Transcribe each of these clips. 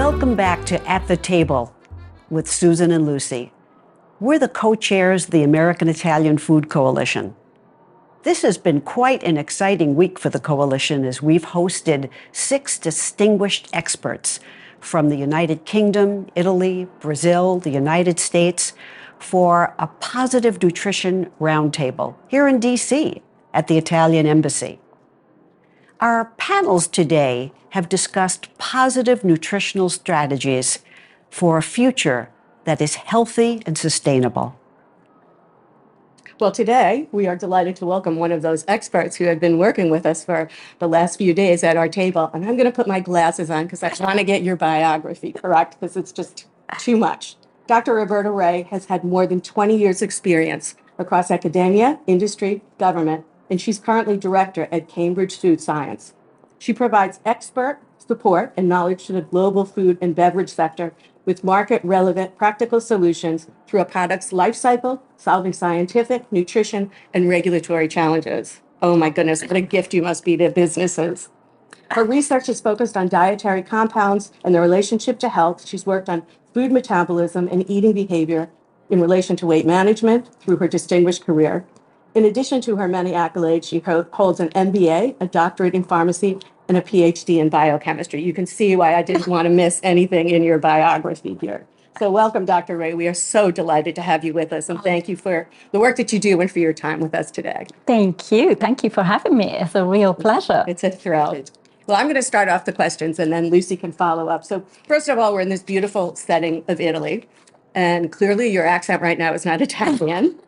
Welcome back to At the Table with Susan and Lucy. We're the co-chairs of the American Italian Food Coalition. This has been quite an exciting week for the coalition as we've hosted 6 distinguished experts from the United Kingdom, Italy, Brazil, the United States for a Positive Nutrition Roundtable here in DC at the Italian Embassy. Our panels today have discussed positive nutritional strategies for a future that is healthy and sustainable. Well, today we are delighted to welcome one of those experts who have been working with us for the last few days at our table. And I'm going to put my glasses on because I want to get your biography correct because it's just too much. Dr. Roberta Re has had more than 20 years' experience across academia, industry, government, and she's currently director at Cambridge Food Science. She provides expert support and knowledge to the global food and beverage sector with market-relevant practical solutions through a product's life cycle, solving scientific, nutrition, and regulatory challenges. Oh my goodness, what a gift you must be to businesses. Her research is focused on dietary compounds and their relationship to health. She's worked on food metabolism and eating behavior in relation to weight management through her distinguished career. In addition to her many accolades, she holds an MBA, a doctorate in pharmacy, and a PhD in biochemistry. You can see why I didn't want to miss anything in your biography here. So welcome, Dr. Re. We are so delighted to have you with us, and thank you for the work that you do and for your time with us today. Thank you. Thank you for having me. It's a real pleasure. It's a thrill. Well, I'm going to start off the questions, and then Lucy can follow up. So first of all, we're in this beautiful setting of Italy, and clearly your accent right now is not Italian.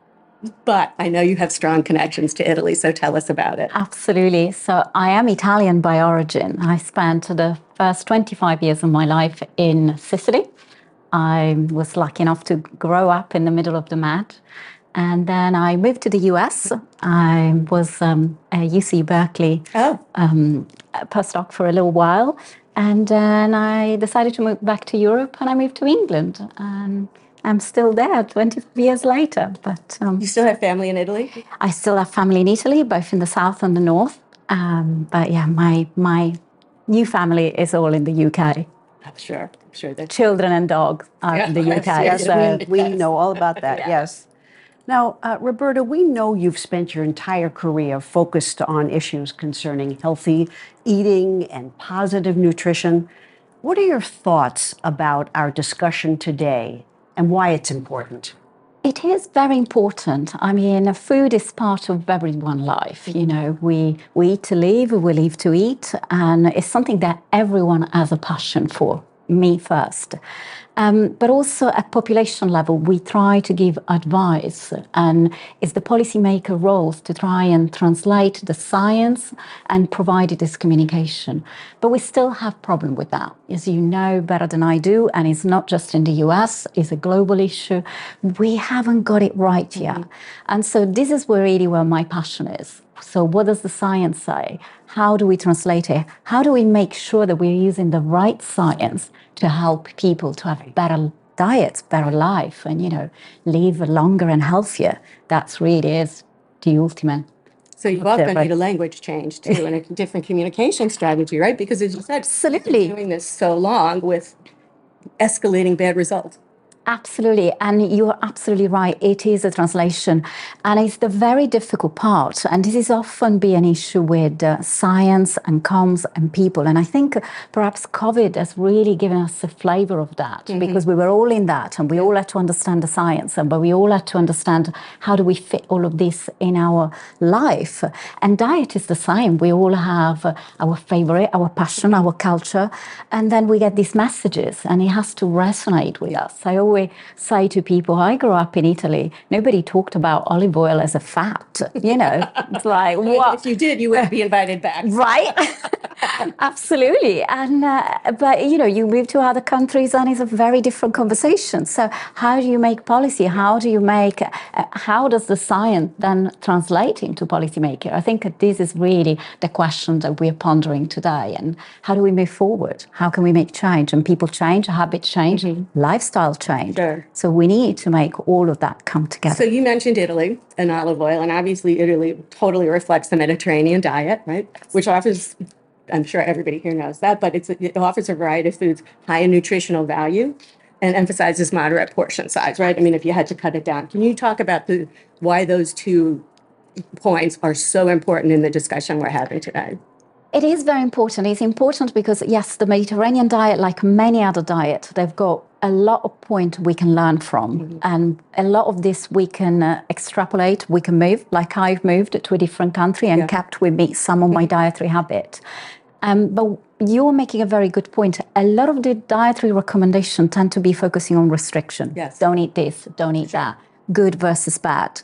But I know you have strong connections to Italy, so tell us about it. Absolutely. So I am Italian by origin. I spent the first 25 years of my life in Sicily. I was lucky enough to grow up in the middle of the Med. And then I moved to the US. I was at UC Berkeley postdoc for a little while. And then I decided to move back to Europe, and I moved to England. And I'm still there 20 years later. But you still have family in Italy? I still have family in Italy, both in the south and the north. But yeah, my new family is all in the UK. I'm sure. Children and dogs are in the UK. Yes, so we know all about that, yes. Now, Roberta, we know you've spent your entire career focused on issues concerning healthy eating and positive nutrition. What are your thoughts about our discussion today and why it's important? It is very important. I mean, food is part of everyone's life. You know, we eat to live, we live to eat, and it's something that everyone has a passion for, me first. But also at population level, we try to give advice, and it's the policymaker roles to try and translate the science and provide this communication. But we still have problem with that, as you know better than I do, and it's not just in the US, it's a global issue. We haven't got it right yet. And so this is really where my passion is. So what does the science say? How do we translate it? How do we make sure that we're using the right science to help people to have better diets, better life, and, you know, live longer and healthier? That's really is the ultimate. So you've often need a language change too, and a different communication strategy, right? Because as you said, absolutely, you've been doing this so long with escalating bad results. Absolutely. And you're absolutely right. It is a translation. And it's the very difficult part. And this is often be an issue with science and comms and people. And I think perhaps COVID has really given us a flavor of that because we were all in that and we all had to understand the science, but we all had to understand how do we fit all of this in our life. And diet is the same. We all have our favorite, our passion, our culture. And then we get these messages and it has to resonate with us. I always say to people, I grew up in Italy. Nobody talked about olive oil as a fat. You know, it's like, what? If you did, you wouldn't be invited back. Right? Absolutely. And but, you know, you move to other countries and it's a very different conversation. So how do you make policy? How do you make, how does the science then translate into policymaking? I think this is really the question that we're pondering today. And how do we move forward? How can we make change? And people change, habits change, lifestyle change. Sure. So we need to make all of that come together. So you mentioned Italy and olive oil, and obviously Italy totally reflects the Mediterranean diet, right? Which offers I'm sure everybody here knows that, but it offers a variety of foods high in nutritional value and emphasizes moderate portion size, right? I mean, if you had to cut it down. Can you talk about why those two points are so important in the discussion we're having today? It is very important. It's important because, yes, the Mediterranean diet, like many other diets, they've got a lot of points we can learn from. And a lot of this we can extrapolate, we can move, like I've moved to a different country and kept with me some of my dietary habits. But you're making a very good point. A lot of the dietary recommendations tend to be focusing on restriction. Yes. Don't eat this, don't eat that. Good versus bad.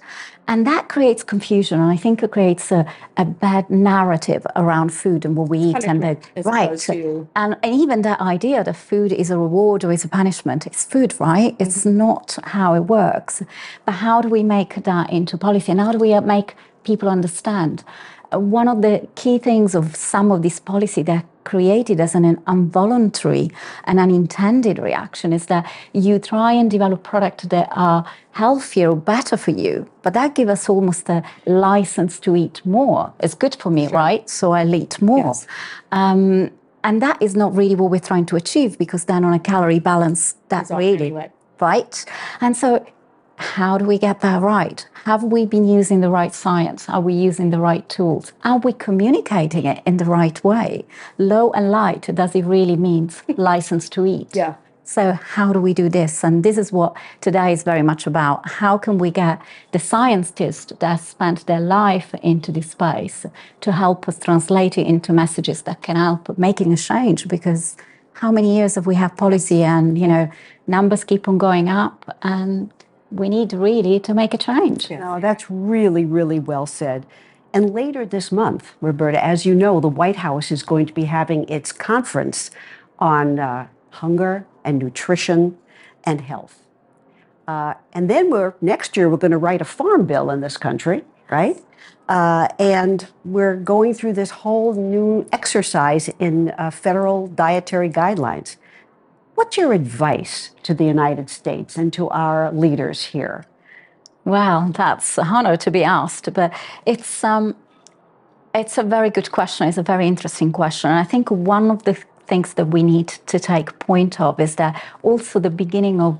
And that creates confusion. And I think it creates a bad narrative around food and what we eat. And even that idea that food is a reward or is a punishment, it's food, right? It's not how it works. But how do we make that into policy? And how do we make people understand? One of the key things of some of this policy that created as an involuntary and unintended reaction is that you try and develop products that are healthier or better for you, but that gives us almost a license to eat more. It's good for me, right? So I'll eat more. Yes. And that is not really what we're trying to achieve, because then on a calorie balance, that's really right. And so how do we get that right? Have we been using the right science? Are we using the right tools? Are we communicating it in the right way? Low and light, does it really mean license to eat? Yeah. So how do we do this? And this is what today is very much about. How can we get the scientists that spent their life into this space to help us translate it into messages that can help making a change? Because how many years have we had policy and, numbers keep on going up, and we need really to make a change. No, that's really, really well said. And later this month, Roberta, as you know, the White House is going to be having its conference on hunger and nutrition and health. And then next year, we're going to write a farm bill in this country, right? And we're going through this whole new exercise in federal dietary guidelines. What's your advice to the United States and to our leaders here? Well, that's an honor to be asked, but it's a very good question. It's a very interesting question. And I think one of the things that we need to take point of is that also the beginning of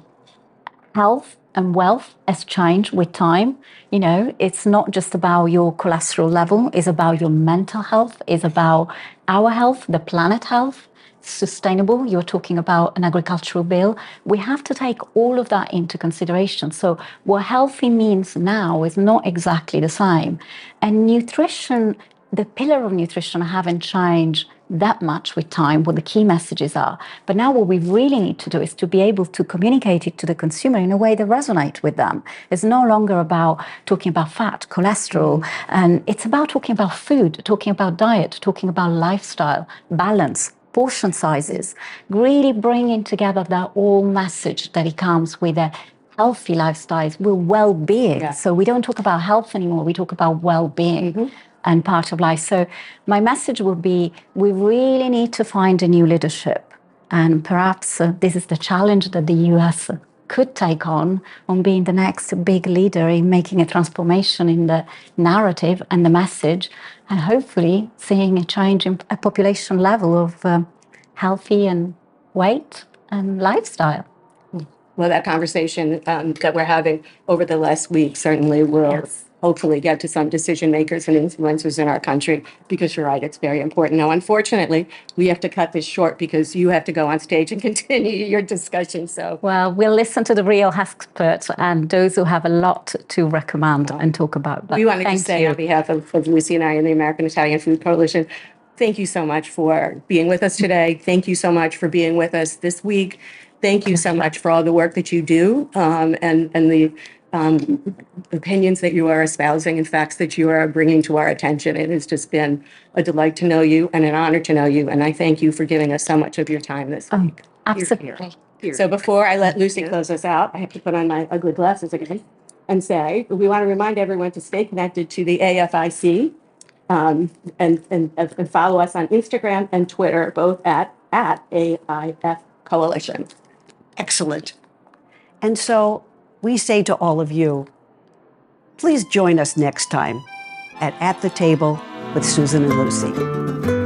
health and wealth has changed with time. It's not just about your cholesterol level, it's about your mental health, it's about our health, the planet health. Sustainable, you're talking about an agricultural bill. We have to take all of that into consideration. So what healthy means now is not exactly the same. And nutrition, the pillar of nutrition haven't changed that much with time, what the key messages are. But now what we really need to do is to be able to communicate it to the consumer in a way that resonates with them. It's no longer about talking about fat, cholesterol, and it's about talking about food, talking about diet, talking about lifestyle, balance, portion sizes, really bringing together that whole message that it comes with a healthy lifestyle, with well-being. Yeah. So we don't talk about health anymore, we talk about well-being and part of life. So my message would be, we really need to find a new leadership. And perhaps this is the challenge that the US could take on being the next big leader in making a transformation in the narrative and the message, and hopefully seeing a change in a population level of healthy and weight and lifestyle. Well, that conversation that we're having over the last week certainly will hopefully get to some decision makers and influencers in our country, because you're right, it's very important. Now, unfortunately, we have to cut this short because you have to go on stage and continue your discussion. So, well, we'll listen to the real experts and those who have a lot to recommend and talk about. But we wanted to say on behalf of Lucy and I and the American Italian Food Coalition, thank you so much for being with us today. Thank you so much for being with us this week. Thank you so much for all the work that you do and the opinions that you are espousing and facts that you are bringing to our attention. It has just been a delight to know you and an honor to know you. And I thank you for giving us so much of your time this week. Absolutely. Here. So before I let Lucy close us out, I have to put on my ugly glasses again and say, we want to remind everyone to stay connected to the AFIC and follow us on Instagram and Twitter, both at AIF Coalition. Excellent. And so we say to all of you, please join us next time at the Table with Susan and Lucy.